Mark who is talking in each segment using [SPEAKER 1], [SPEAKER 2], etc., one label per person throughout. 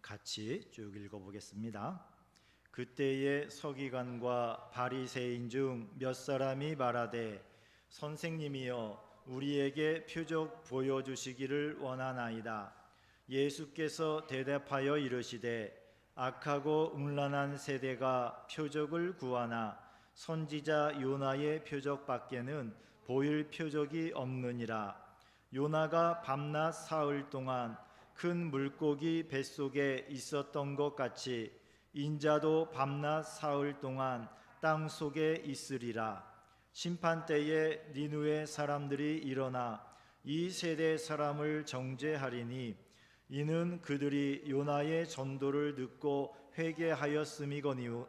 [SPEAKER 1] 같이 쭉 읽어보겠습니다. 그때에 서기관과 바리새인 중 몇 사람이 말하되 선생님이여 우리에게 표적 보여주시기를 원하나이다. 예수께서 대답하여 이르시되 악하고 음란한 세대가 표적을 구하나 선지자 요나의 표적밖에는 보일 표적이 없느니라. 요나가 밤낮 사흘 동안 큰 물고기 뱃속에 있었던 것 같이 인자도 밤낮 사흘 동안 땅 속에 있으리라. 심판 때에 니느웨 사람들이 일어나 이 세대 사람을 정죄하리니 이는 그들이 요나의 전도를 듣고 회개하였음이거니와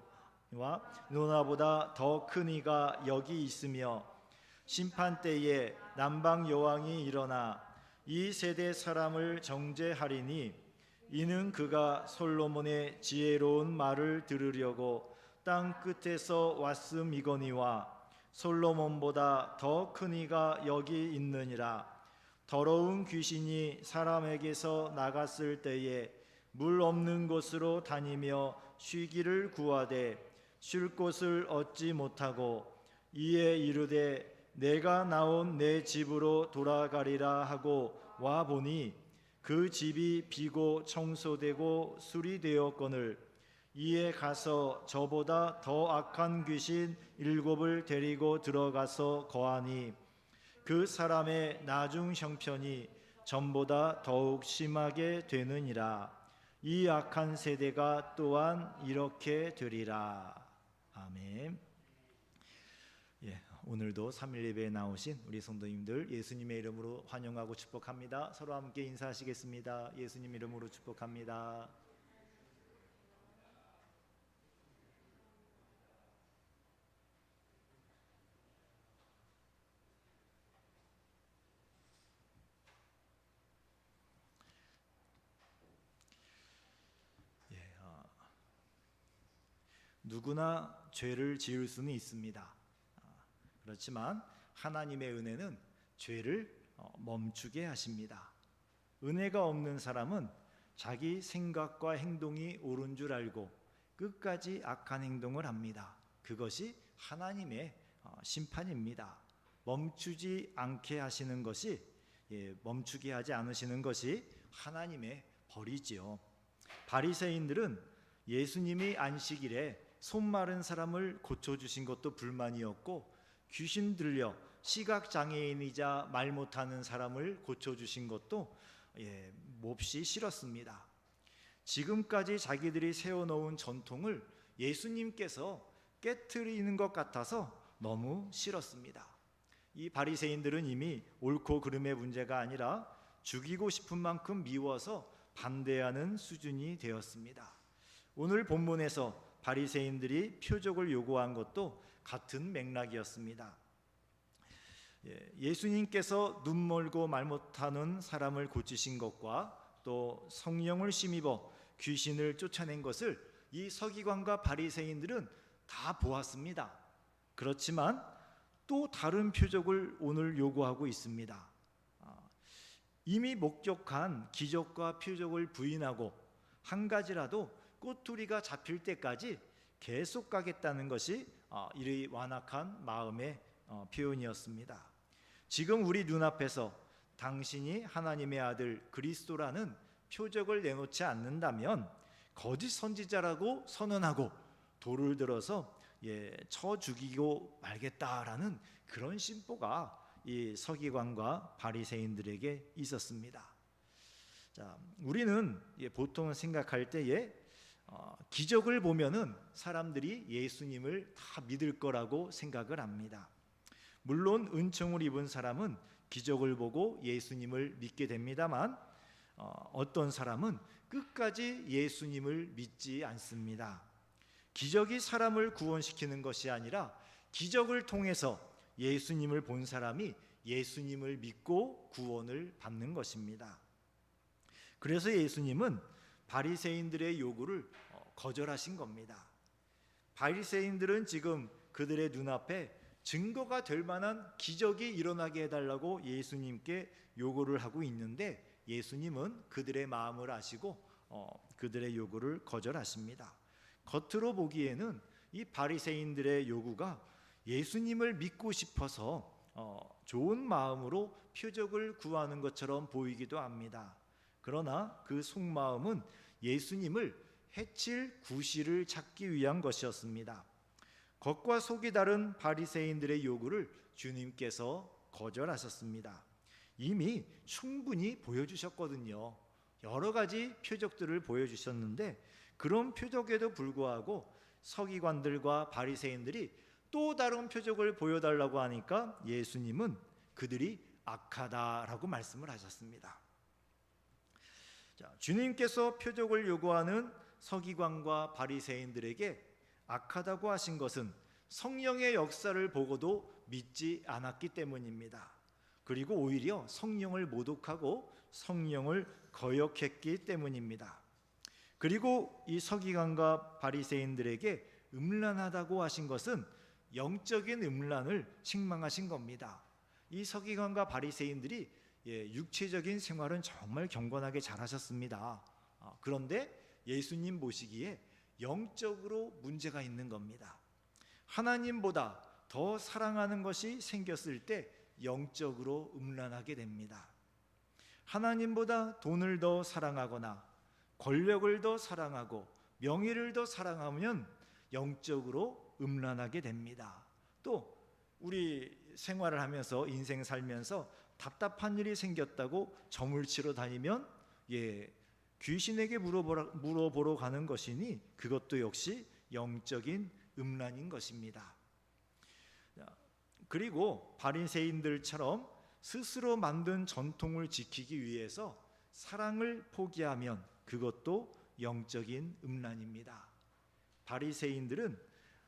[SPEAKER 1] 요나보다 더 큰 이가 여기 있으며 심판 때에 남방 여왕이 일어나 이 세대 사람을 정죄하리니 이는 그가 솔로몬의 지혜로운 말을 들으려고 땅 끝에서 왔음이거니와 솔로몬보다 더 큰 이가 여기 있느니라. 더러운 귀신이 사람에게서 나갔을 때에 물 없는 곳으로 다니며 쉬기를 구하되 쉴 곳을 얻지 못하고 이에 이르되 내가 나온 내 집으로 돌아가리라 하고 와 보니 그 집이 비고 청소되고 수리되었거늘 이에 가서 저보다 더 악한 귀신 7을 데리고 들어가서 거하니 그 사람의 나중 형편이 전보다 더욱 심하게 되느니라. 이 악한 세대가 또한 이렇게 되리라. 아멘. 오늘도 3일 예배에 나오신 우리 성도님들 예수님의 이름으로 환영하고 축복합니다. 서로 함께 인사하시겠습니다. 예수님 이름으로 축복합니다. 누구나 죄를 지을 수는 있습니다. 그렇지만 하나님의 은혜는 죄를 멈추게 하십니다. 은혜가 없는 사람은 자기 생각과 행동이 옳은 줄 알고 끝까지 악한 행동을 합니다. 그것이 하나님의 심판입니다. 멈추지 않게 하시는 것이 멈추게 하지 않으시는 것이 하나님의 벌이지요. 바리새인들은 예수님이 안식일에 손 마른 사람을 고쳐주신 것도 불만이었고 귀신 들려 시각장애인이자 말 못하는 사람을 고쳐주신 것도 몹시 싫었습니다. 지금까지 자기들이 세워놓은 전통을 예수님께서 깨트리는 것 같아서 너무 싫었습니다. 이 바리새인들은 이미 옳고 그름의 문제가 아니라 죽이고 싶은 만큼 미워서 반대하는 수준이 되었습니다. 오늘 본문에서 바리새인들이 표적을 요구한 것도 같은 맥락이었습니다. 예수님께서 눈 멀고 말 못하는 사람을 고치신 것과 또 성령을 힘입어 귀신을 쫓아낸 것을 이 서기관과 바리새인들은 다 보았습니다. 그렇지만 또 다른 표적을 오늘 요구하고 있습니다. 이미 목격한 기적과 표적을 부인하고 한 가지라도 꼬투리가 잡힐 때까지 계속 가겠다는 것이 이 완악한 마음의 표현이었습니다. 지금 우리 눈앞에서 당신이 하나님의 아들 그리스도라는 표적을 내놓지 않는다면 거짓 선지자라고 선언하고 돌을 들어서 쳐 죽이고 말겠다라는 그런 심보가 이 서기관과 바리새인들에게 있었습니다. 자, 우리는 보통 생각할 때에 기적을 보면은 사람들이 예수님을 다 믿을 거라고 생각을 합니다. 물론 은총을 입은 사람은 기적을 보고 예수님을 믿게 됩니다만 어떤 사람은 끝까지 예수님을 믿지 않습니다. 기적이 사람을 구원시키는 것이 아니라 기적을 통해서 예수님을 본 사람이 예수님을 믿고 구원을 받는 것입니다. 그래서 예수님은 바리새인들의 요구를 거절하신 겁니다. 바리새인들은 지금 그들의 눈앞에 증거가 될 만한 기적이 일어나게 해달라고 예수님께 요구를 하고 있는데 예수님은 그들의 마음을 아시고 그들의 요구를 거절하십니다. 겉으로 보기에는 이 바리새인들의 요구가 예수님을 믿고 싶어서 좋은 마음으로 표적을 구하는 것처럼 보이기도 합니다. 그러나 그 속마음은 예수님을 해칠 구실을 찾기 위한 것이었습니다. 겉과 속이 다른 바리새인들의 요구를 주님께서 거절하셨습니다. 이미 충분히 보여주셨거든요. 여러 가지 표적들을 보여주셨는데 그런 표적에도 불구하고 서기관들과 바리새인들이 또 다른 표적을 보여달라고 하니까 예수님은 그들이 악하다라고 말씀을 하셨습니다. 자, 주님께서 표적을 요구하는 서기관과 바리새인들에게 악하다고 하신 것은 성령의 역사를 보고도 믿지 않았기 때문입니다. 그리고 오히려 성령을 모독하고 성령을 거역했기 때문입니다. 그리고 이 서기관과 바리새인들에게 음란하다고 하신 것은 영적인 음란을 책망하신 겁니다. 이 서기관과 바리새인들이 육체적인 생활은 정말 경건하게 잘하셨습니다. 그런데 예수님 보시기에 영적으로 문제가 있는 겁니다. 하나님보다 더 사랑하는 것이 생겼을 때 영적으로 음란하게 됩니다. 하나님보다 돈을 더 사랑하거나 권력을 더 사랑하고 명예를 더 사랑하면 영적으로 음란하게 됩니다. 또 우리 생활을 하면서 인생 살면서 답답한 일이 생겼다고 점을 치러 다니면 귀신에게 물어보러 가는 것이니 그것도 역시 영적인 음란인 것입니다. 그리고 바리새인들처럼 스스로 만든 전통을 지키기 위해서 사랑을 포기하면 그것도 영적인 음란입니다. 바리새인들은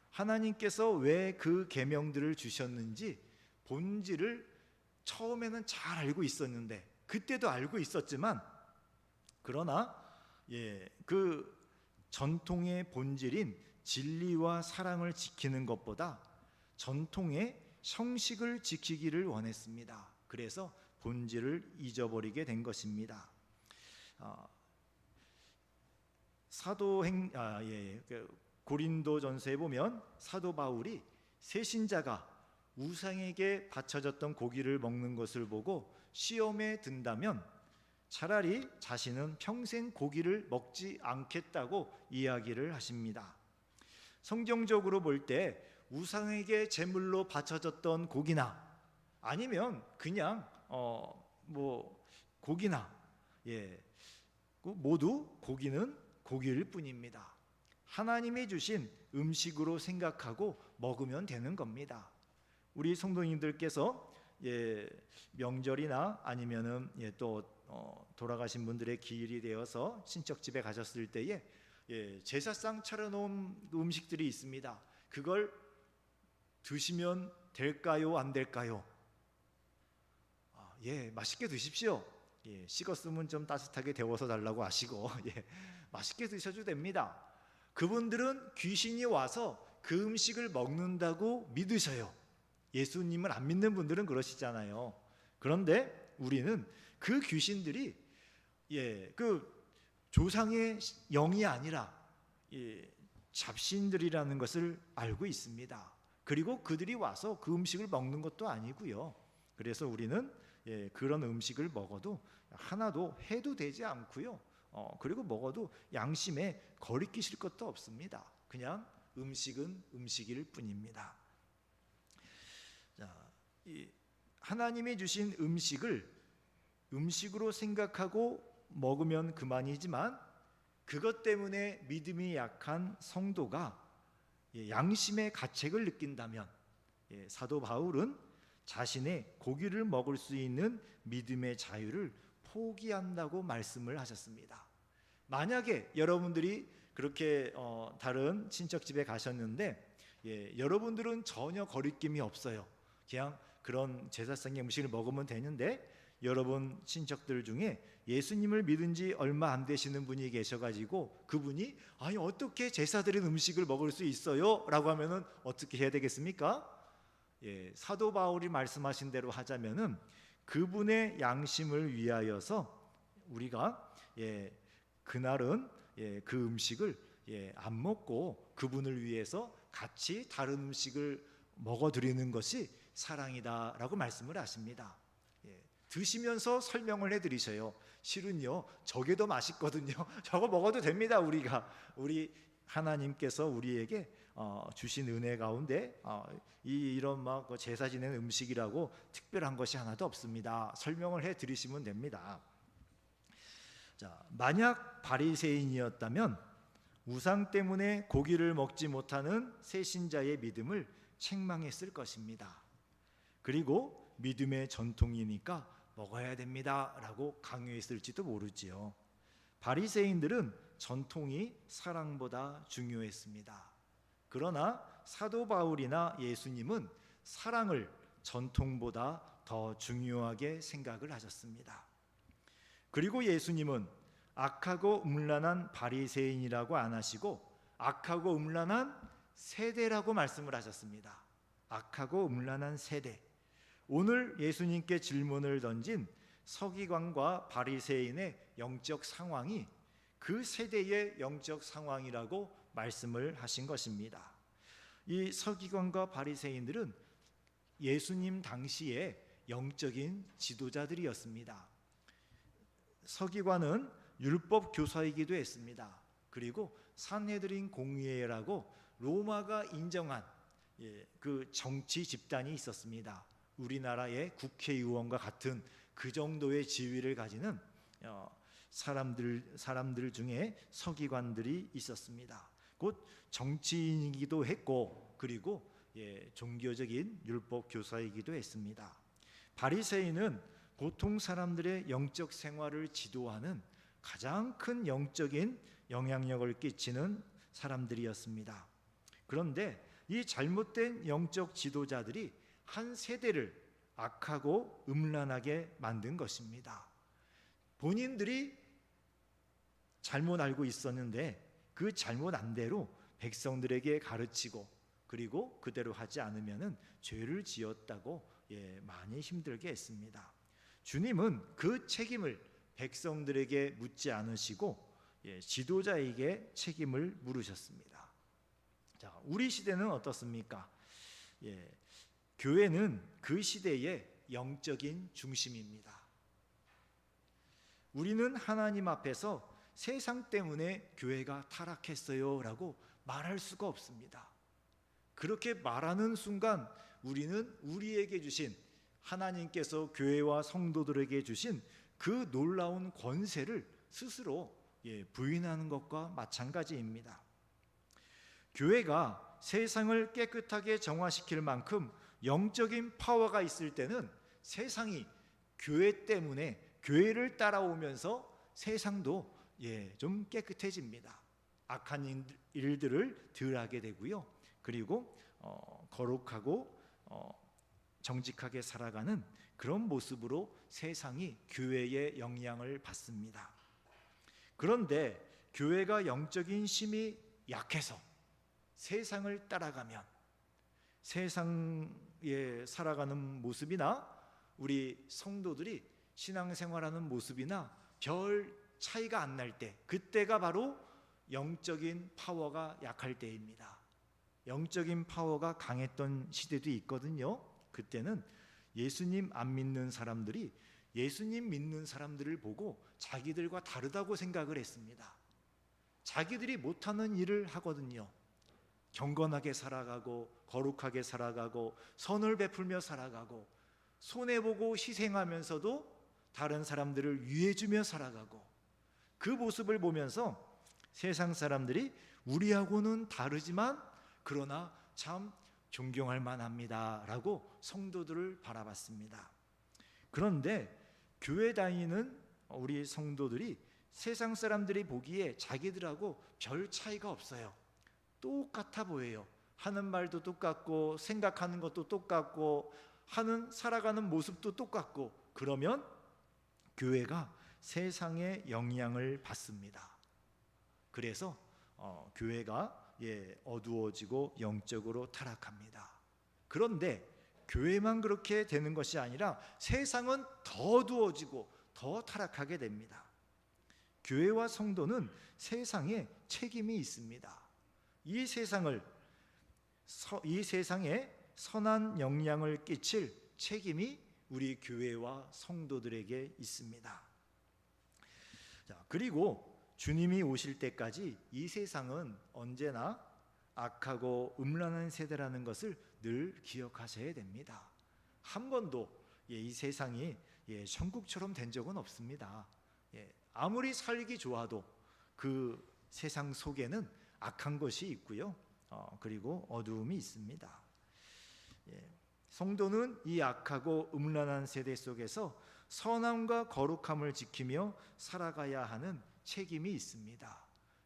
[SPEAKER 1] 하나님께서 왜 그 계명들을 주셨는지 본질을 처음에는 잘 알고 있었는데 그때도 알고 있었지만 그러나 그 전통의 본질인 진리와 사랑을 지키는 것보다 전통의 형식을 지키기를 원했습니다. 그래서 본질을 잊어버리게 된 것입니다. 고린도전서에 보면 사도 바울이 새신자가 우상에게 바쳐졌던 고기를 먹는 것을 보고 시험에 든다면 차라리 자신은 평생 고기를 먹지 않겠다고 이야기를 하십니다. 성경적으로 볼 때 우상에게 제물로 바쳐졌던 고기나 아니면 그냥 고기나 모두 고기는 고기일 뿐입니다. 하나님이 주신 음식으로 생각하고 먹으면 되는 겁니다. 우리 성도님들께서 명절이나 아니면은 또 돌아가신 분들의 기일이 되어서 친척 집에 가셨을 때에 제사상 차려놓은 음식들이 있습니다. 그걸 드시면 될까요? 안 될까요? 맛있게 드십시오. 식었으면 좀 따뜻하게 데워서 달라고 하시고 맛있게 드셔도 됩니다. 그분들은 귀신이 와서 그 음식을 먹는다고 믿으셔요. 예수님을 안 믿는 분들은 그러시잖아요. 그런데 우리는 그 귀신들이 그 조상의 영이 아니라 잡신들이라는 것을 알고 있습니다. 그리고 그들이 와서 그 음식을 먹는 것도 아니고요. 그래서 우리는 그런 음식을 먹어도 하나도 해도 되지 않고요. 그리고 먹어도 양심에 거리끼실 것도 없습니다. 그냥 음식은 음식일 뿐입니다. 하나님이 주신 음식을 음식으로 생각하고 먹으면 그만이지만 그것 때문에 믿음이 약한 성도가 양심의 가책을 느낀다면 사도 바울은 자신의 고기를 먹을 수 있는 믿음의 자유를 포기한다고 말씀을 하셨습니다. 만약에 여러분들이 그렇게 다른 친척집에 가셨는데 여러분들은 전혀 거리낌이 없어요. 그냥 그런 제사상의 음식을 먹으면 되는데 여러분 친척들 중에 예수님을 믿은 지 얼마 안 되시는 분이 계셔가지고 그분이 아니 어떻게 제사 드린 음식을 먹을 수 있어요? 라고 하면은 어떻게 해야 되겠습니까? 사도 바울이 말씀하신 대로 하자면은 그분의 양심을 위하여서 우리가 그날은 그 음식을 안 먹고 그분을 위해서 같이 다른 음식을 먹어드리는 것이 사랑이다라고 말씀을 하십니다. 드시면서 설명을 해드리셔요. 실은요, 저게 더 맛있거든요. 저거 먹어도 됩니다. 우리 하나님께서 우리에게 주신 은혜 가운데 이런 막 제사 지내는 음식이라고 특별한 것이 하나도 없습니다. 설명을 해드리시면 됩니다. 자, 만약 바리새인이었다면 우상 때문에 고기를 먹지 못하는 새신자의 믿음을 책망했을 것입니다. 그리고 믿음의 전통이니까 먹어야 됩니다 라고 강요했을지도 모르지요. 바리새인들은 전통이 사랑보다 중요했습니다. 그러나 사도 바울이나 예수님은 사랑을 전통보다 더 중요하게 생각을 하셨습니다. 그리고 예수님은 악하고 음란한 바리새인이라고 안 하시고 악하고 음란한 세대라고 말씀을 하셨습니다. 악하고 음란한 세대. 오늘 예수님께 질문을 던진 서기관과 바리새인의 영적 상황이 그 세대의 영적 상황이라고 말씀을 하신 것입니다. 이 서기관과 바리새인들은 예수님 당시의 영적인 지도자들이었습니다. 서기관은 율법 교사이기도 했습니다. 그리고 산헤드린 공의회라고 로마가 인정한 그 정치 집단이 있었습니다. 우리나라의 국회의원과 같은 그 정도의 지위를 가지는 사람들 중에 서기관들이 있었습니다. 곧 정치인이기도 했고 그리고 종교적인 율법 교사이기도 했습니다. 바리새인은 보통 사람들의 영적 생활을 지도하는 가장 큰 영적인 영향력을 끼치는 사람들이었습니다. 그런데 이 잘못된 영적 지도자들이 한 세대를 악하고 음란하게 만든 것입니다. 본인들이 잘못 알고 있었는데 그 잘못 안대로 백성들에게 가르치고 그리고 그대로 하지 않으면 죄를 지었다고 많이 힘들게 했습니다. 주님은 그 책임을 백성들에게 묻지 않으시고 지도자에게 책임을 물으셨습니다. 자, 우리 시대는 어떻습니까? 교회는 그 시대의 영적인 중심입니다. 우리는 하나님 앞에서 세상 때문에 교회가 타락했어요 라고 말할 수가 없습니다. 그렇게 말하는 순간 우리는 우리에게 주신 하나님께서 교회와 성도들에게 주신 그 놀라운 권세를 스스로 부인하는 것과 마찬가지입니다. 교회가 세상을 깨끗하게 정화시킬 만큼 영적인 파워가 있을 때는 세상이 교회 때문에 교회를 따라오면서 세상도 좀 깨끗해집니다. 악한 일들을 덜 하게 되고요. 그리고 거룩하고 정직하게 살아가는 그런 모습으로 세상이 교회의 영향을 받습니다. 그런데 교회가 영적인 힘이 약해서 세상을 따라가면 세상에 살아가는 모습이나 우리 성도들이 신앙생활하는 모습이나 별 차이가 안 날 때, 그때가 바로 영적인 파워가 약할 때입니다. 영적인 파워가 강했던 시대도 있거든요. 그때는 예수님 안 믿는 사람들이 예수님 믿는 사람들을 보고 자기들과 다르다고 생각을 했습니다. 자기들이 못하는 일을 하거든요. 경건하게 살아가고 거룩하게 살아가고 선을 베풀며 살아가고 손해보고 희생하면서도 다른 사람들을 위해주며 살아가고 그 모습을 보면서 세상 사람들이 우리하고는 다르지만 그러나 참 존경할 만합니다 라고 성도들을 바라봤습니다. 그런데 교회 다니는 우리 성도들이 세상 사람들이 보기에 자기들하고 별 차이가 없어요. 똑같아 보여요. 하는 말도 똑같고 생각하는 것도 똑같고 살아가는 모습도 똑같고, 그러면 교회가 세상의 영향을 받습니다. 그래서 교회가 어두워지고 영적으로 타락합니다. 그런데 교회만 그렇게 되는 것이 아니라 세상은 더 어두워지고 더 타락하게 됩니다. 교회와 성도는 세상에 책임이 있습니다. 이 세상에 선한 영향을 끼칠 책임이 우리 교회와 성도들에게 있습니다. 자, 그리고 주님이 오실 때까지 이 세상은 언제나 악하고 음란한 세대라는 것을 늘 기억하셔야 됩니다. 한 번도 이 세상이 천국처럼 된 적은 없습니다. 아무리 살기 좋아도 그 세상 속에는 악한 것이 있고요. 그리고 어두움이 있습니다. 성도는 이 악하고 음란한 세대 속에서 선함과 거룩함을 지키며 살아가야 하는 책임이 있습니다.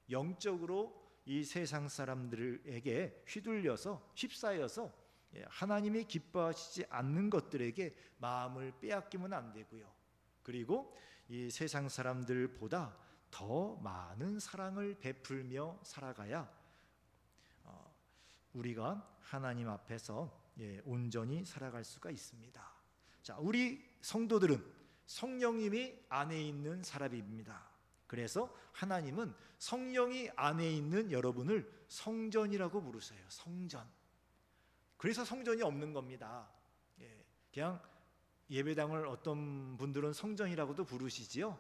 [SPEAKER 1] 영적으로 이 세상 사람들에게 휩싸여서 하나님이 기뻐하시지 않는 것들에게 마음을 빼앗기면 안 되고요. 그리고 이 세상 사람들보다 더 많은 사랑을 베풀며 살아가야 우리가 하나님 앞에서 온전히 살아갈 수가 있습니다. 자, 우리 성도들은 성령님이 안에 있는 사람입니다. 그래서 하나님은 성령이 안에 있는 여러분을 성전이라고 부르세요. 성전. 그래서 성전이 없는 겁니다. 그냥 예배당을 어떤 분들은 성전이라고도 부르시지요.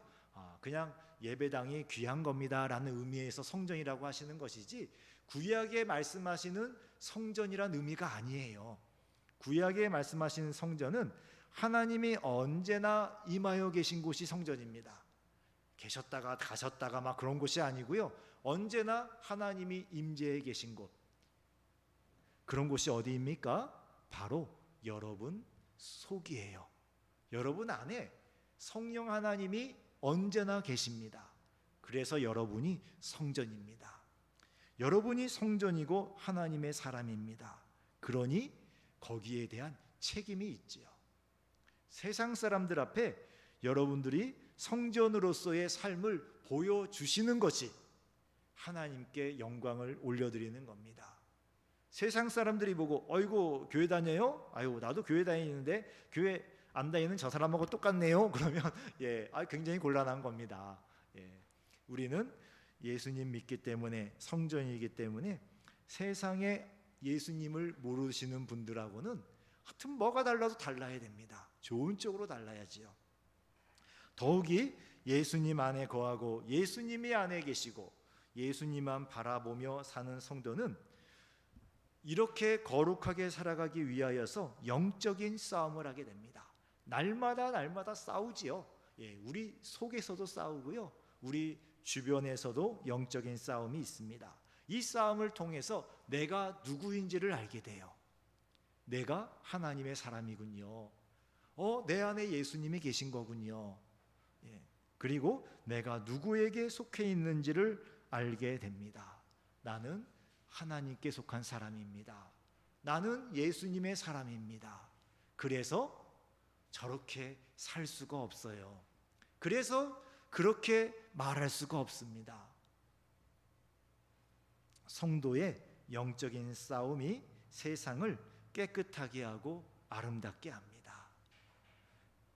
[SPEAKER 1] 그냥 예배당이 귀한 겁니다라는 의미에서 성전이라고 하시는 것이지, 구약에 말씀하시는 성전이란 의미가 아니에요. 구약에 말씀하시는 성전은 하나님이 언제나 임하여 계신 곳이 성전입니다. 계셨다가 가셨다가 막 그런 곳이 아니고요. 언제나 하나님이 임재해 계신 곳. 그런 곳이 어디입니까? 바로 여러분 속이에요. 여러분 안에 성령 하나님이 언제나 계십니다. 그래서 여러분이 성전입니다. 여러분이 성전이고 하나님의 사람입니다. 그러니 거기에 대한 책임이 있지요. 세상 사람들 앞에 여러분들이 성전으로서의 삶을 보여주시는 것이 하나님께 영광을 올려드리는 겁니다. 세상 사람들이 보고 어이구 교회 다녀요? 아유 나도 교회 다니는데 교회 안 다니는 저 사람하고 똑같네요. 그러면 굉장히 곤란한 겁니다. 우리는 예수님 믿기 때문에 성전이기 때문에 세상에 예수님을 모르시는 분들하고는 하여튼 뭐가 달라도 달라야 됩니다. 좋은 쪽으로 달라야지요. 더욱이 예수님 안에 거하고 예수님이 안에 계시고 예수님만 바라보며 사는 성도는 이렇게 거룩하게 살아가기 위하여서 영적인 싸움을 하게 됩니다. 날마다 싸우지요. 우리 속에서도 싸우고요. 우리 주변에서도 영적인 싸움이 있습니다. 이 싸움을 통해서 내가 누구인지를 알게 돼요. 내가 하나님의 사람이군요. 내 안에 예수님이 계신 거군요. 그리고 내가 누구에게 속해 있는지를 알게 됩니다. 나는 하나님께 속한 사람입니다. 나는 예수님의 사람입니다. 그래서 저렇게 살 수가 없어요. 그래서 그렇게 말할 수가 없습니다. 성도의 영적인 싸움이 세상을 깨끗하게 하고 아름답게 합니다.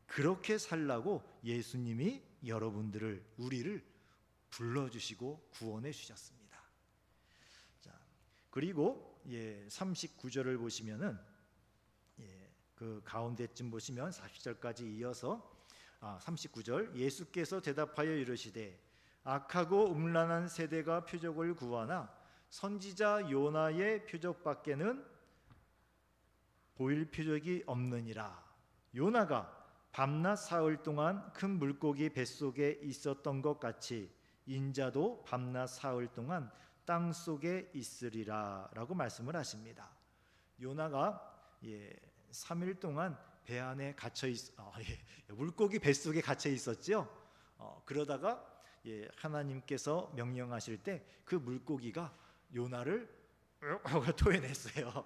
[SPEAKER 1] 그렇게 살라고 예수님이 우리를 불러주시고 구원해 주셨습니다. 자, 그리고 39절을 보시면은 그 가운데쯤 보시면 40절까지 이어서 39절 예수께서 대답하여 이르시되 악하고 음란한 세대가 표적을 구하나 선지자 요나의 표적밖에는 보일 표적이 없느니라. 요나가 밤낮 사흘 동안 큰 물고기 뱃속에 있었던 것 같이 인자도 밤낮 사흘 동안 땅 속에 있으리라 라고 말씀을 하십니다. 요나가 3일 동안 배 안에 물고기 뱃속에 gat혀 있었죠. 그러다가 하나님께서 명령하실 때 그 물고기가 요나를 토해냈어요.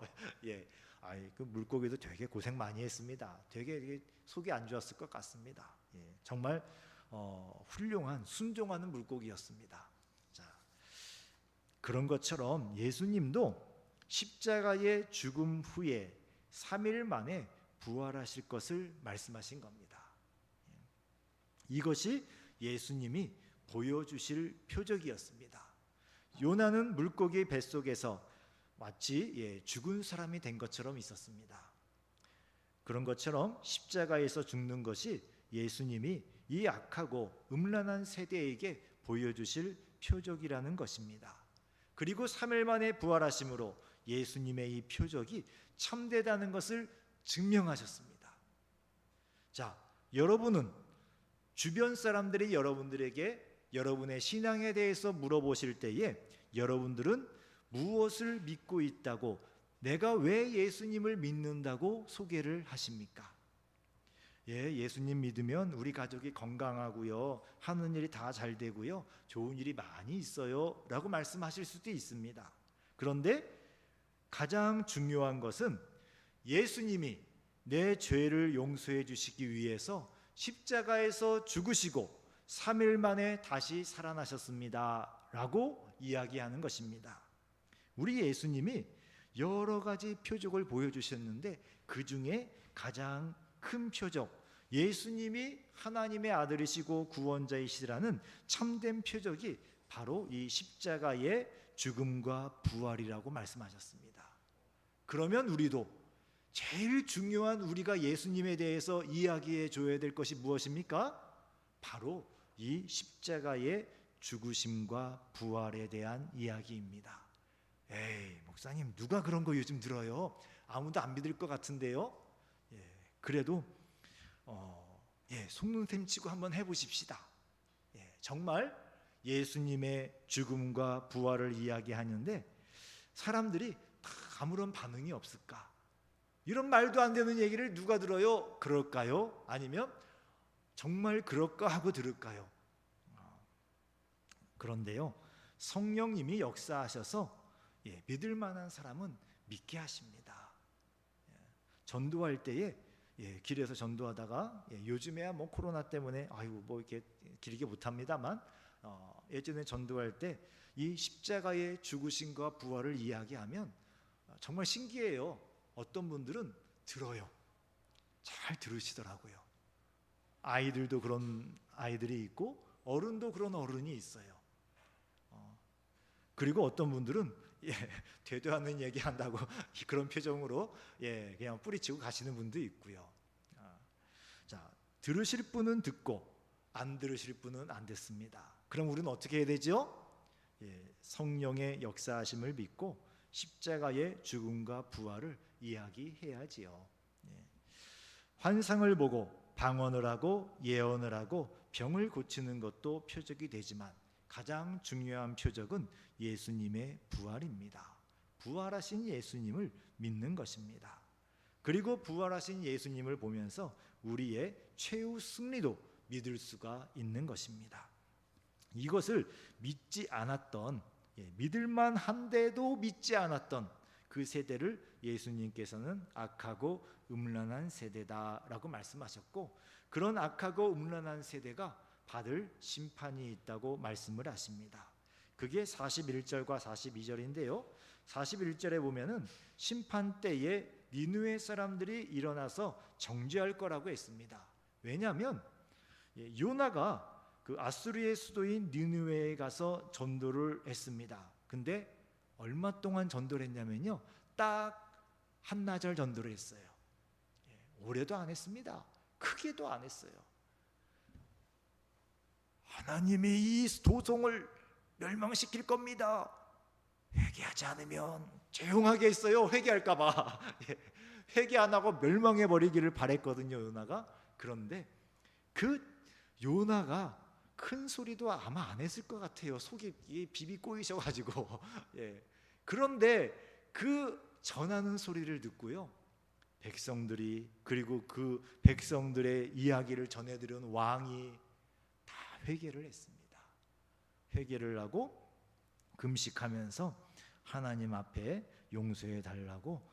[SPEAKER 1] 그 물고기도 되게 고생 많이 했습니다. 되게 속이 안 좋았을 것 같습니다. 정말 훌륭한 순종하는 물고기였습니다. 자, 그런 것처럼 예수님도 십자가의 죽음 후에 3일 만에 부활하실 것을 말씀하신 겁니다. 이것이 예수님이 보여주실 표적이었습니다. 요나는 물고기 뱃속에서 마치 죽은 사람이 된 것처럼 있었습니다. 그런 것처럼 십자가에서 죽는 것이 예수님이 이 악하고 음란한 세대에게 보여주실 표적이라는 것입니다. 그리고 3일 만에 부활하심으로 예수님의 이 표적이 참되다는 것을 증명하셨습니다. 자, 여러분은 주변 사람들이 여러분들에게 여러분의 신앙에 대해서 물어보실 때에 여러분들은 무엇을 믿고 있다고, 내가 왜 예수님을 믿는다고 소개를 하십니까? 예수님 믿으면 우리 가족이 건강하고요, 하는 일이 다 잘 되고요, 좋은 일이 많이 있어요 라고 말씀하실 수도 있습니다. 그런데 가장 중요한 것은 예수님이 내 죄를 용서해 주시기 위해서 십자가에서 죽으시고 3일 만에 다시 살아나셨습니다 라고 이야기하는 것입니다. 우리 예수님이 여러 가지 표적을 보여주셨는데 그 중에 가장 큰 표적, 예수님이 하나님의 아들이시고 구원자이시라는 참된 표적이 바로 이 십자가의 죽음과 부활이라고 말씀하셨습니다. 그러면 우리도 제일 중요한 우리가 예수님에 대해서 이야기해 줘야 될 것이 무엇입니까? 바로 이 십자가의 죽으심과 부활에 대한 이야기입니다. 에이, 목사님 누가 그런 거 요즘 들어요? 아무도 안 믿을 것 같은데요. 그래도 속는 셈 치고 한번 해보십시다. 정말 예수님의 죽음과 부활을 이야기하는데 사람들이 다 아무런 반응이 없을까? 이런 말도 안 되는 얘기를 누가 들어요? 그럴까요? 아니면 정말 그럴까 하고 들을까요? 그런데요, 성령님이 역사하셔서 믿을 만한 사람은 믿게 하십니다. 전도할 때에 길에서 전도하다가 요즘에야 뭐 코로나 때문에 뭐 이렇게 길게 못합니다만 예전에 전도할 때 이 십자가의 죽으심과 부활을 이야기하면 정말 신기해요. 어떤 분들은 들어요. 잘 들으시더라고요. 아이들도 그런 아이들이 있고 어른도 그런 어른이 있어요. 그리고 어떤 분들은 되도 않는 얘기 한다고 그런 표정으로 그냥 뿌리치고 가시는 분도 있고요. 자, 들으실 분은 듣고 안 들으실 분은 안 듣습니다. 그럼 우리는 어떻게 해야 되죠? 성령의 역사하심을 믿고 십자가의 죽음과 부활을 이야기해야지요. 환상을 보고 방언을 하고 예언을 하고 병을 고치는 것도 표적이 되지만 가장 중요한 표적은 예수님의 부활입니다. 부활하신 예수님을 믿는 것입니다. 그리고 부활하신 예수님을 보면서 우리의 최후 승리도 믿을 수가 있는 것입니다. 이것을 믿지 않았던, 믿을만 한데도 믿지 않았던 그 세대를 예수님께서는 악하고 음란한 세대다라고 말씀하셨고, 그런 악하고 음란한 세대가 받을 심판이 있다고 말씀을 하십니다. 그게 41절과 42절인데요. 41절에 보면은 심판 때에 니느웨 사람들이 일어나서 정죄할 거라고 했습니다. 왜냐하면 요나가 그 아수르의 수도인 니느웨에 가서 전도를 했습니다. 근데 얼마 동안 전도를 했냐면요, 딱 한나절 전도를 했어요. 오래도 안 했습니다. 크게도 안 했어요. 하나님이 이 도성을 멸망시킬 겁니다. 회개하지 않으면 조용하게 했어요. 회개할까 봐. 회개 안 하고 멸망해 버리기를 바랬거든요, 요나가. 그런데 그 요나가 큰 소리도 아마 안 했을 것 같아요. 속이 비비 꼬이셔가지고. 그런데 그 전하는 소리를 듣고요, 백성들이, 그리고 그 백성들의 이야기를 전해들은 왕이 다 회개를 했습니다. 회개를 하고 금식하면서 하나님 앞에 용서해 달라고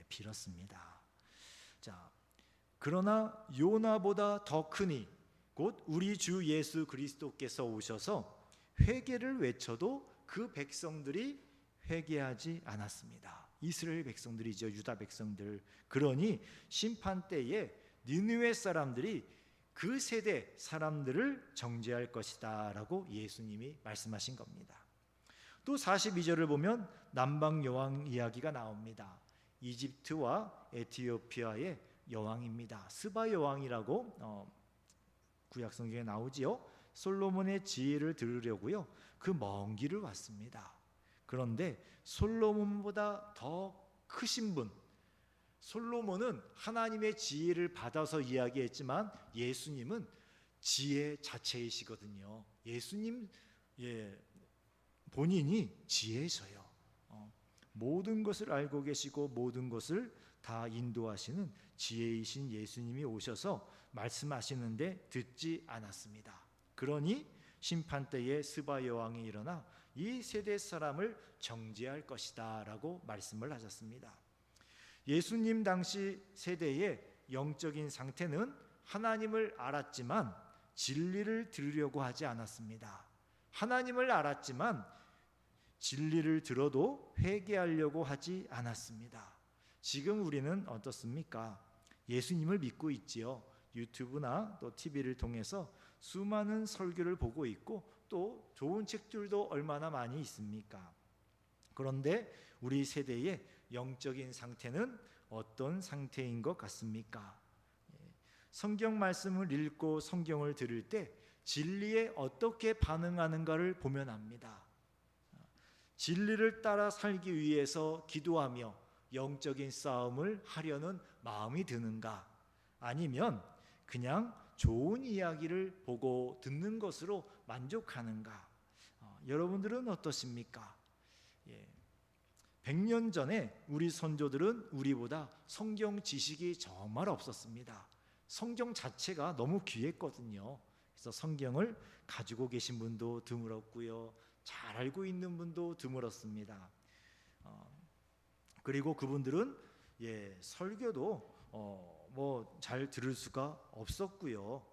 [SPEAKER 1] 빌었습니다. 자, 그러나 요나보다 더 크니 곧 우리 주 예수 그리스도께서 오셔서 회개를 외쳐도 그 백성들이 회개하지 않았습니다. 이스라엘 백성들이죠, 유다 백성들. 그러니 심판 때에 니느웨 사람들이 그 세대 사람들을 정죄할 것이다 라고 예수님이 말씀하신 겁니다. 또 42절을 보면 남방 여왕 이야기가 나옵니다. 이집트와 에티오피아의 여왕입니다. 스바 여왕이라고 구약 성경에 나오지요. 솔로몬의 지혜를 들으려고요, 그 먼 길을 왔습니다. 그런데 솔로몬보다 더 크신 분, 솔로몬은 하나님의 지혜를 받아서 이야기했지만 예수님은 지혜 자체이시거든요. 예수님 본인이 지혜셔요. 모든 것을 알고 계시고 모든 것을 다 인도하시는 지혜이신 예수님이 오셔서 말씀하시는데 듣지 않았습니다. 그러니 심판 때에 스바 여왕이 일어나 이 세대 사람을 정죄할 것이다 라고 말씀을 하셨습니다. 예수님 당시 세대의 영적인 상태는 하나님을 알았지만 진리를 들으려고 하지 않았습니다. 하나님을 알았지만 진리를 들어도 회개하려고 하지 않았습니다. 지금 우리는 어떻습니까? 예수님을 믿고 있지요. 유튜브나 또 TV를 통해서 수많은 설교를 보고 있고 또 좋은 책들도 얼마나 많이 있습니까? 그런데 우리 세대의 영적인 상태는 어떤 상태인 것 같습니까? 성경 말씀을 읽고 성경을 들을 때 진리에 어떻게 반응하는가를 보면 압니다. 진리를 따라 살기 위해서 기도하며 영적인 싸움을 하려는 마음이 드는가? 아니면 그냥 좋은 이야기를 보고 듣는 것으로 만족하는가? 여러분들은 어떠십니까? 100년 전에 우리 선조들은 우리보다 성경 지식이 정말 없었습니다. 성경 자체가 너무 귀했거든요. 그래서 성경을 가지고 계신 분도 드물었고요, 잘 알고 있는 분도 드물었습니다. 그리고 그분들은 설교도 잘 들을 수가 없었고요.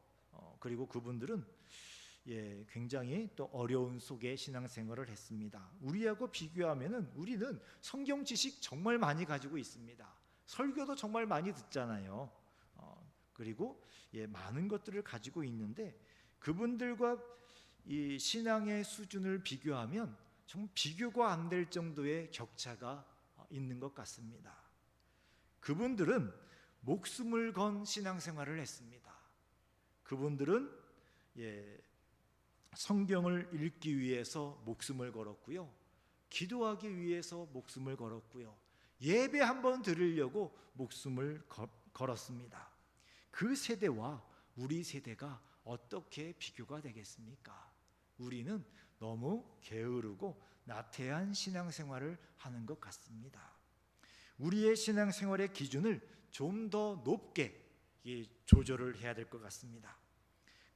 [SPEAKER 1] 그리고 그분들은 굉장히 또 어려운 속에 신앙생활을 했습니다. 우리하고 비교하면은 우리는 성경 지식 정말 많이 가지고 있습니다. 설교도 정말 많이 듣잖아요. 그리고 많은 것들을 가지고 있는데 그분들과 이 신앙의 수준을 비교하면 정말 비교가 안 될 정도의 격차가 있는 것 같습니다. 그분들은 목숨을 건 신앙생활을 했습니다. 그분들은 성경을 읽기 위해서 목숨을 걸었고요, 기도하기 위해서 목숨을 걸었고요, 예배 한번 들으려고 목숨을 걸었습니다. 그 세대와 우리 세대가 어떻게 비교가 되겠습니까? 우리는 너무 게으르고 나태한 신앙생활을 하는 것 같습니다. 우리의 신앙생활의 기준을 좀 더 높게 조절을 해야 될 것 같습니다.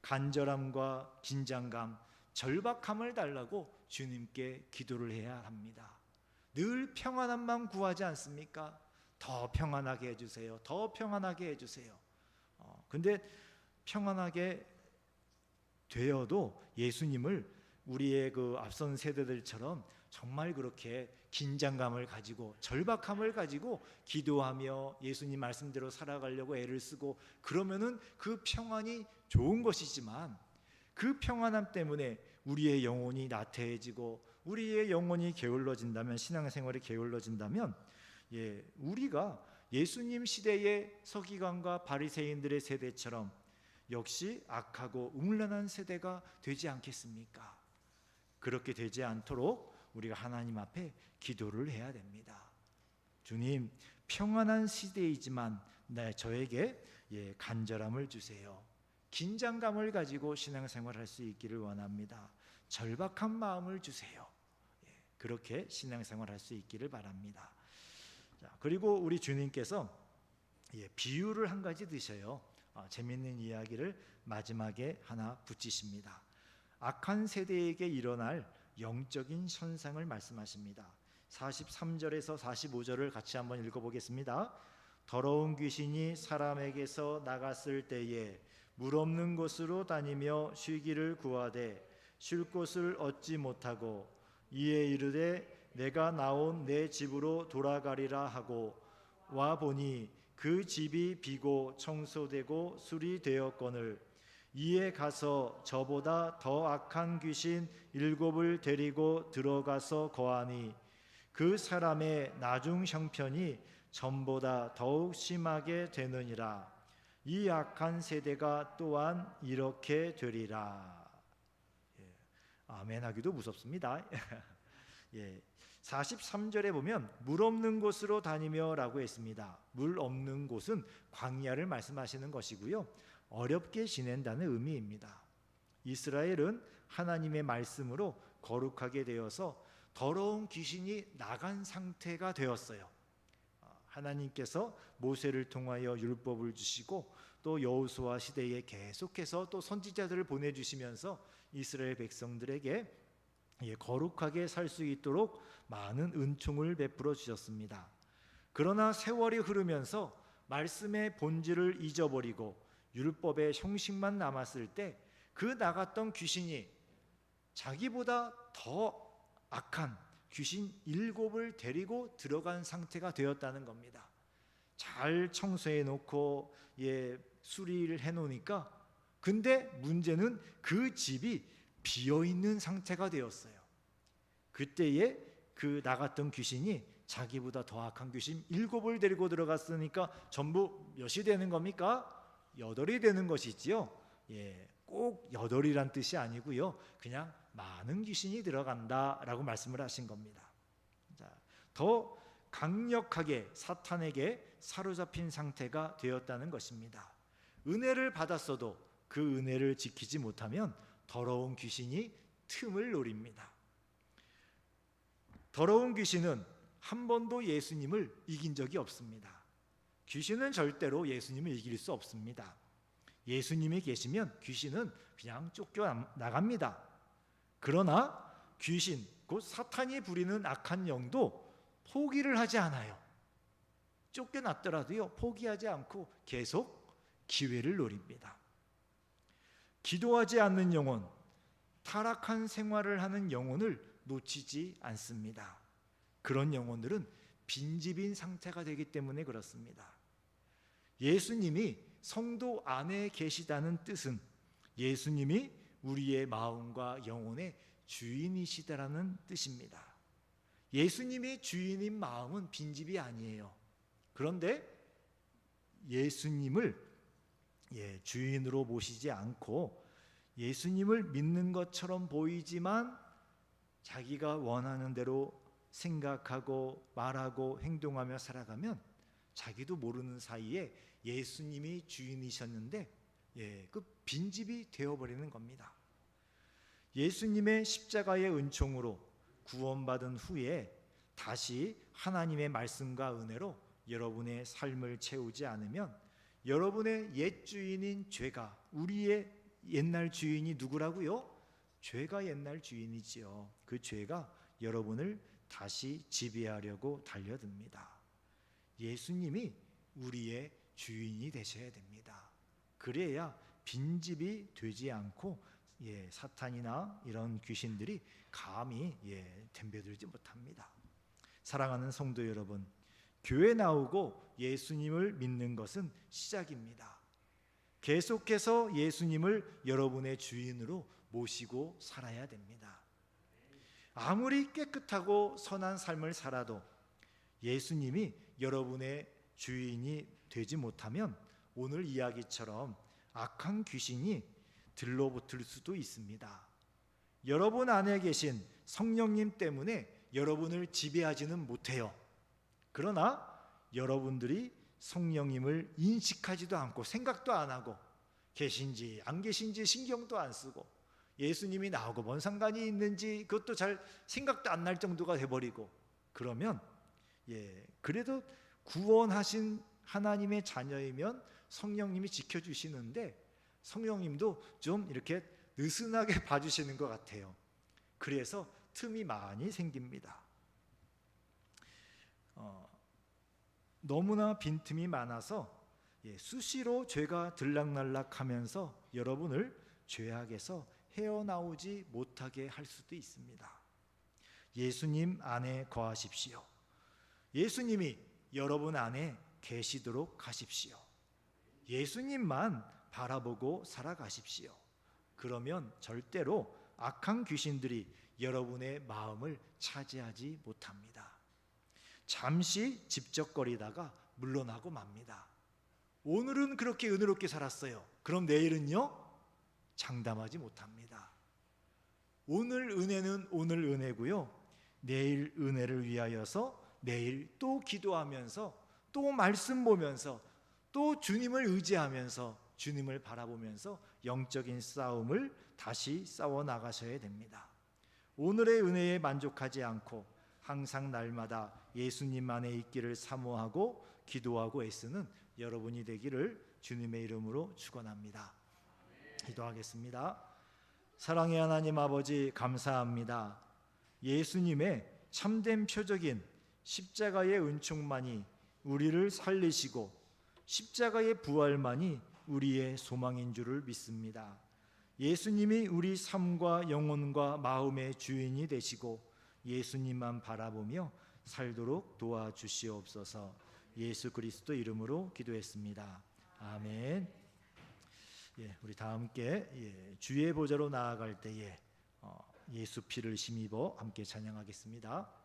[SPEAKER 1] 간절함과 긴장감, 절박함을 달라고 주님께 기도를 해야 합니다. 늘 평안함만 구하지 않습니까? 더 평안하게 해주세요. 더 평안하게 해주세요. 근데 평안하게 되어도 예수님을 우리의 그 앞선 세대들처럼 정말 그렇게 긴장감을 가지고 절박함을 가지고 기도하며 예수님 말씀대로 살아가려고 애를 쓰고 그러면은 그 평안이 좋은 것이지만 그 평안함 때문에 우리의 영혼이 나태해지고 우리의 영혼이 게을러진다면, 신앙생활이 게을러진다면 우리가 예수님 시대의 서기관과 바리새인들의 세대처럼 역시 악하고 음란한 세대가 되지 않겠습니까? 그렇게 되지 않도록 우리가 하나님 앞에 기도를 해야 됩니다. 주님, 평안한 시대이지만 저에게 간절함을 주세요. 긴장감을 가지고 신앙생활을 할 수 있기를 원합니다. 절박한 마음을 주세요. 그렇게 신앙생활을 할 수 있기를 바랍니다. 그리고 우리 주님께서 비유를 한 가지 드셔요. 재미있는 이야기를 마지막에 하나 붙이십니다. 악한 세대에게 일어날 영적인 현상을 말씀하십니다. 43절에서 45절을 같이 한번 읽어보겠습니다. 더러운 귀신이 사람에게서 나갔을 때에 물 없는 곳으로 다니며 쉬기를 구하되 쉴 곳을 얻지 못하고 이에 이르되 내가 나온 내 집으로 돌아가리라 하고 와 보니 그 집이 비고 청소되고 수리되었거늘 이에 가서 저보다 더 악한 귀신 7을 데리고 들어가서 거하니 그 사람의 나중 형편이 전보다 더욱 심하게 되느니라. 이 악한 세대가 또한 이렇게 되리라. 아멘하기도 무섭습니다. 43절에 보면 물 없는 곳으로 다니며 라고 했습니다. 물 없는 곳은 광야를 말씀하시는 것이고요, 어렵게 지낸다는 의미입니다. 이스라엘은 하나님의 말씀으로 거룩하게 되어서 더러운 귀신이 나간 상태가 되었어요. 하나님께서 모세를 통하여 율법을 주시고 또 여호수아 시대에 계속해서 또 선지자들을 보내주시면서 이스라엘 백성들에게 거룩하게 살 수 있도록 많은 은총을 베풀어 주셨습니다. 그러나 세월이 흐르면서 말씀의 본질을 잊어버리고 율법의 형식만 남았을 때 그 나갔던 귀신이 자기보다 더 악한 귀신 7을 데리고 들어간 상태가 되었다는 겁니다. 잘 청소해 놓고 수리를 해 놓으니까, 근데 문제는 그 집이 비어있는 상태가 되었어요. 그때에 그 나갔던 귀신이 자기보다 더 악한 귀신 7을 데리고 들어갔으니까 전부 몇이 되는 겁니까? 8이 되는 것이지요. 꼭 8이란 뜻이 아니고요, 그냥 많은 귀신이 들어간다라고 말씀을 하신 겁니다. 더 강력하게 사탄에게 사로잡힌 상태가 되었다는 것입니다. 은혜를 받았어도 그 은혜를 지키지 못하면 더러운 귀신이 틈을 노립니다. 더러운 귀신은 한 번도 예수님을 이긴 적이 없습니다. 귀신은 절대로 예수님을 이길 수 없습니다. 예수님이 계시면 귀신은 그냥 쫓겨나갑니다. 그러나 귀신, 곧 사탄이 부리는 악한 영도 포기를 하지 않아요. 쫓겨났더라도요, 포기하지 않고 계속 기회를 노립니다. 기도하지 않는 영혼, 타락한 생활을 하는 영혼을 놓치지 않습니다. 그런 영혼들은 빈집인 상태가 되기 때문에 그렇습니다. 예수님이 성도 안에 계시다는 뜻은 예수님이 우리의 마음과 영혼의 주인이시다라는 뜻입니다. 예수님이 주인인 마음은 빈집이 아니에요. 그런데 예수님을 주인으로 모시지 않고 예수님을 믿는 것처럼 보이지만 자기가 원하는 대로 생각하고 말하고 행동하며 살아가면 자기도 모르는 사이에 예수님이 주인이셨는데 그 빈집이 되어버리는 겁니다. 예수님의 십자가의 은총으로 구원받은 후에 다시 하나님의 말씀과 은혜로 여러분의 삶을 채우지 않으면 여러분의 옛 주인인 죄가, 우리의 옛날 주인이 누구라고요? 죄가 옛날 주인이지요. 그 죄가 여러분을 다시 지배하려고 달려듭니다. 예수님이 우리의 주인이 되셔야 됩니다. 그래야 빈집이 되지 않고 사탄이나 이런 귀신들이 감히 덤벼들지 못합니다. 사랑하는 성도 여러분, 교회 나오고 예수님을 믿는 것은 시작입니다. 계속해서 예수님을 여러분의 주인으로 모시고 살아야 됩니다. 아무리 깨끗하고 선한 삶을 살아도 예수님이 여러분의 주인이 되지 못하면 오늘 이야기처럼 악한 귀신이 들러붙을 수도 있습니다. 여러분 안에 계신 성령님 때문에 여러분을 지배하지는 못해요. 그러나 여러분들이 성령님을 인식하지도 않고 생각도 안 하고 계신지 안 계신지 신경도 안 쓰고 예수님이 나하고 뭔 상관이 있는지 그것도 잘 생각도 안 날 정도가 돼버리고 그러면 그래도 구원하신 하나님의 자녀이면 성령님이 지켜주시는데 성령님도 좀 이렇게 느슨하게 봐주시는 것 같아요. 그래서 틈이 많이 생깁니다. 너무나 빈틈이 많아서 수시로 죄가 들락날락하면서 여러분을 죄악에서 헤어나오지 못하게 할 수도 있습니다. 예수님 안에 거하십시오. 예수님이 여러분 안에 계시도록 하십시오. 예수님만 바라보고 살아가십시오. 그러면 절대로 악한 귀신들이 여러분의 마음을 차지하지 못합니다. 잠시 집적거리다가 물러나고 맙니다. 오늘은 그렇게 은혜롭게 살았어요. 그럼 내일은요? 장담하지 못합니다. 오늘 은혜는 오늘 은혜고요, 내일 은혜를 위하여서 내일 또 기도하면서 또 말씀 보면서 또 주님을 의지하면서 주님을 바라보면서 영적인 싸움을 다시 싸워 나가셔야 됩니다. 오늘의 은혜에 만족하지 않고 항상 날마다 예수님 안에 있기를 사모하고 기도하고 애쓰는 여러분이 되기를 주님의 이름으로 축원합니다. 기도하겠습니다. 사랑의 하나님 아버지, 감사합니다. 예수님의 참된 표적인 십자가의 은총만이 우리를 살리시고 십자가의 부활만이 우리의 소망인 줄을 믿습니다. 예수님이 우리 삶과 영혼과 마음의 주인이 되시고 예수님만 바라보며 살도록 도와주시옵소서. 예수 그리스도 이름으로 기도했습니다. 아멘. 우리 다 함께 주의 보좌로 나아갈 때에 예수 피를 힘입어 함께 찬양하겠습니다.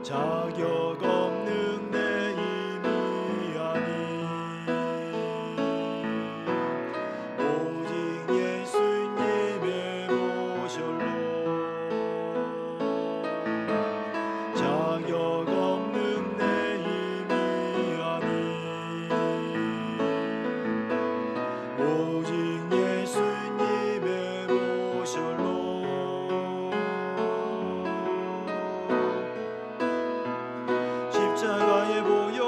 [SPEAKER 1] 자격 없는 내 힘이 아닌 오직 예수님의 보혈로 자격 없는 내 힘이 아닌 오직 예수님의 보혈로 십자가의 보혈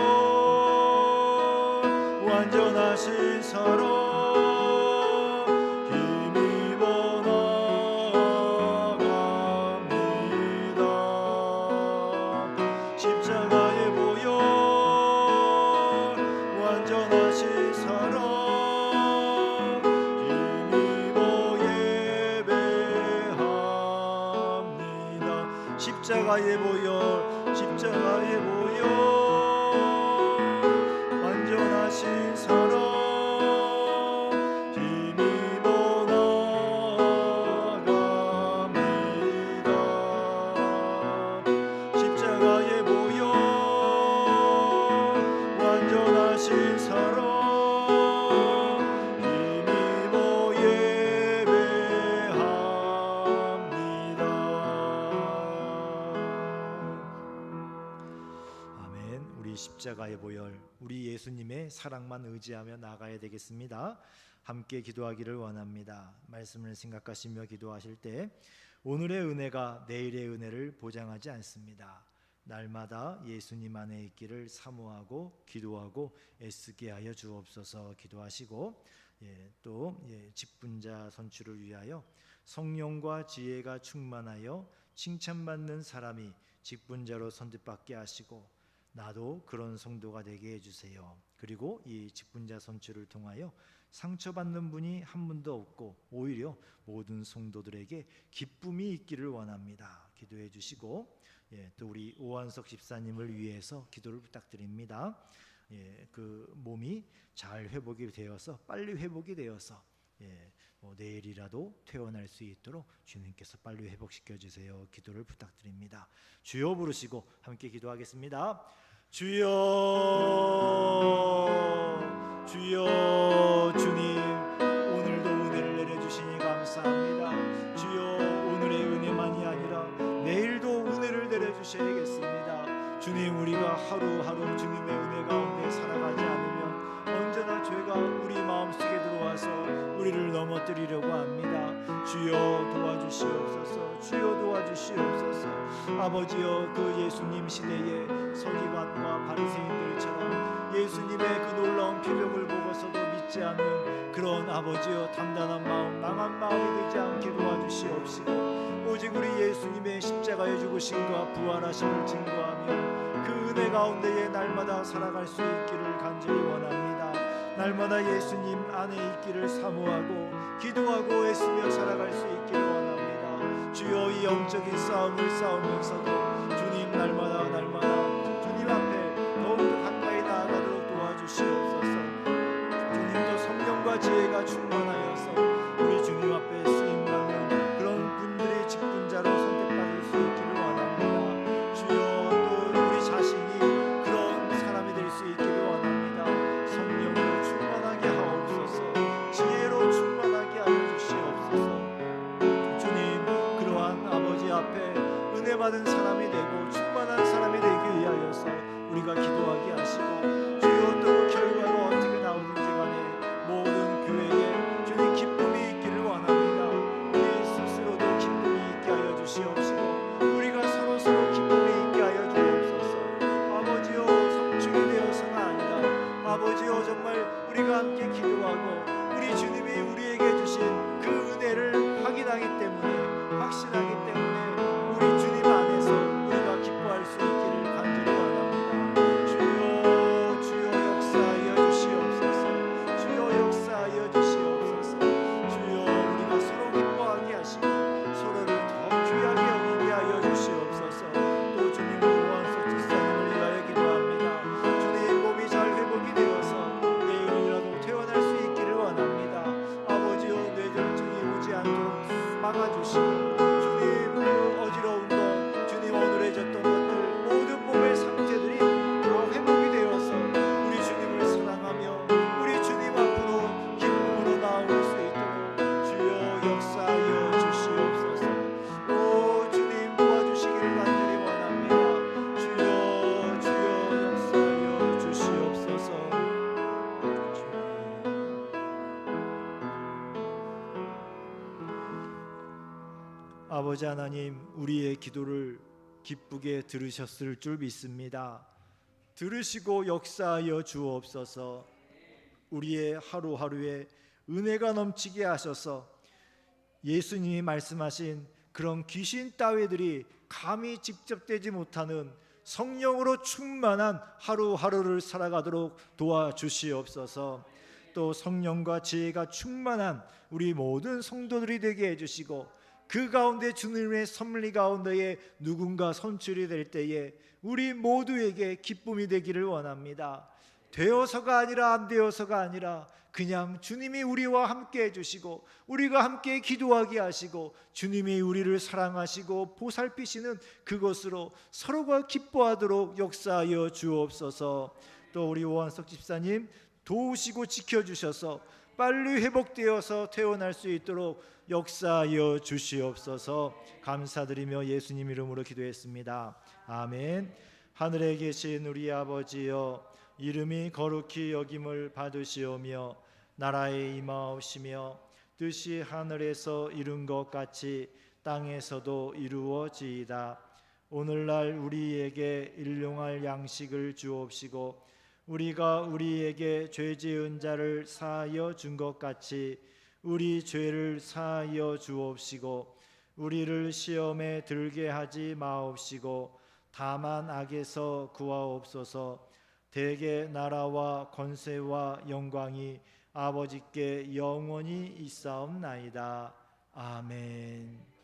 [SPEAKER 1] 완전하신 사랑 힘입어 나아갑니다. 십자가의 보혈 완전하신 사랑 힘입어 예배합니다. 십자가의 보혈 십자가의 보혈 완전하신 사랑 힘입어 나아갑니다. 십자가의 보혈 완전하신 사랑 힘입어 예배합니다. 우리 십자가의 보혈, 우리 예수님의 사랑만 의지하며 나아가야 되겠습니다. 함께 기도하기를 원합니다. 말씀을 생각하시며 기도하실 때 오늘의 은혜가 내일의 은혜를 보장하지 않습니다. 날마다 예수님 안에 있기를 사모하고 기도하고 애쓰게 하여 주옵소서. 기도하시고 또 직분자 선출을 위하여 성령과 지혜가 충만하여 칭찬받는 사람이 직분자로 선택받게 하시고 나도 그런 성도가 되게 해주세요. 그리고 이 직분자 선출을 통하여 상처받는 분이 한 분도 없고 오히려 모든 성도들에게 기쁨이 있기를 원합니다. 기도해 주시고 또 우리 오한석 집사님을 위해서 기도를 부탁드립니다. 그 몸이 잘 회복이 되어서 빨리 회복이 되어서 내일이라도 퇴원할 수 있도록 주님께서 빨리 회복시켜 주세요. 기도를 부탁드립니다. 주여 부르시고 함께 기도하겠습니다. 주여, 주여, 주님 오늘도 은혜를 내려주시니 감사합니다. 주여, 오늘의 은혜만이 아니라 내일도 은혜를 내려주셔야겠습니다. 주님, 우리가 하루하루 주님의 은혜 가운데 살아가지 않으면 언제나 죄가 우리 마음속에 들어와서 우리를 넘어뜨리려고 합니다. 주여 도와주시옵소서. 주여 도와주시옵소서. 아버지여, 그 예수님 시대에 서기관과 바리새인들처럼 예수님의 그 놀라운 표적을 보고서도 믿지 않는 그런 아버지여 단단한 마음, 강한 마음이 되지 않게 도와주시옵시고, 오직 우리 예수님의 십자가의 죽으심과 부활하심을 증거하며 그 은혜 가운데에 날마다 살아갈 수 있기를 간절히 원합니다. 날마다 예수님 안에 있기를 사모하고 기도하고 애쓰며 살아갈 수 있기를 원합니다. 주여, 이 영적인 싸움을 싸우면서도 주님 날마다 주님 앞에 더욱더 가까이 나아가도록 도와주시옵소서. 주님도 성령과 지혜가 충만하여서 우리 주님 앞에 쓰임받는 그런 분들의 직분자로 선택받을 수 있기를 원합니다. 주여, 또 우리 자신이 그런 사람이 될 수 있기를 원합니다. 성령으로 충만하게 하옵소서. 지혜로 충만하게 하여 주시옵소서. 주님, 그러한 아버지 앞에 은혜 받은 사람이 되고 충만한 사람이 되기 위하여서 우리가 기도하게 하시고, 주여, 또 결과가 어떻게 나오든지 간에 모든 교회에 주님 기쁨이 있기를 원합니다. 우리 스스로도 기쁨이 있게 하여 주시옵시고, 우리가 서로 기쁨이 있게 하여 주옵소서. 아버지여, 성충이 되어서가 아니라 아버지여, 정말 우리가 함께 기도하고 우리 주님이 우리에게 주신 그 은혜를 확인하기 때문에, 확신하기 때문에 우리 주님 안에서 우리가 기뻐할 수 있기를 간절히 원합니다. 주여, 주여 역사하여 주시옵소서. 주여 역사하여 주시옵소서. 주여, 우리가 서로 기뻐하게 하시고 서로를 더 귀하게 여기게 하여 주시옵소서. 또 주님, 오한석 집사님을 위하여 기도합니다. 주님, 몸이 잘 회복이 되어서 내일이라도 퇴원할 수 있기를 원합니다. 아버지여, 뇌졸중이 오지 않도록 막아주시고, 주님, 그 어지러운 것, 주님 오늘해졌던 것들, 모든 몸의 상태들이 다 회복이 되어서 우리 주님을 사랑하며 우리 주님 앞으로 기쁨으로 나올 수 있도록 주여 역사하여 주시옵소서. 오 주님, 도와주시기를 간절히 원합니다. 주여, 주여 역사하여 주시옵소서. 아버지 하나님, 우리의 기도를 기쁘게 들으셨을 줄 믿습니다. 들으시고 역사하여 주옵소서. 우리의 하루하루에 은혜가 넘치게 하셔서 예수님이 말씀하신 그런 귀신 따위들이 감히 직접되지 못하는 성령으로 충만한 하루하루를 살아가도록 도와주시옵소서. 또 성령과 지혜가 충만한 우리 모든 성도들이 되게 해주시고, 그 가운데 주님의 섭리 가운데에 누군가 선출이 될 때에 우리 모두에게 기쁨이 되기를 원합니다. 되어서가 아니라 안 되어서가 아니라 그냥 주님이 우리와 함께 해주시고 우리가 함께 기도하게 하시고 주님이 우리를 사랑하시고 보살피시는 그것으로 서로가 기뻐하도록 역사하여 주옵소서. 또 우리 오한석 집사님 도우시고 지켜주셔서 빨리 회복되어서 퇴원할 수 있도록 역사하여 주시옵소서. 감사드리며 예수님 이름으로 기도했습니다. 아멘. 하늘에 계신 우리 아버지여, 이름이 거룩히 여김을 받으시오며 나라에 임하옵시며 뜻이 하늘에서 이룬 것 같이 땅에서도 이루어지이다. 오늘날 우리에게 일용할 양식을 주옵시고 우리가 우리에게 죄 지은 자를 사하여 준 것 같이 우리 죄를 사하여 주옵시고 우리를 시험에 들게 하지 마옵시고 다만 악에서 구하옵소서. 대개 나라와 권세와 영광이 아버지께 영원히 있사옵나이다. 아멘.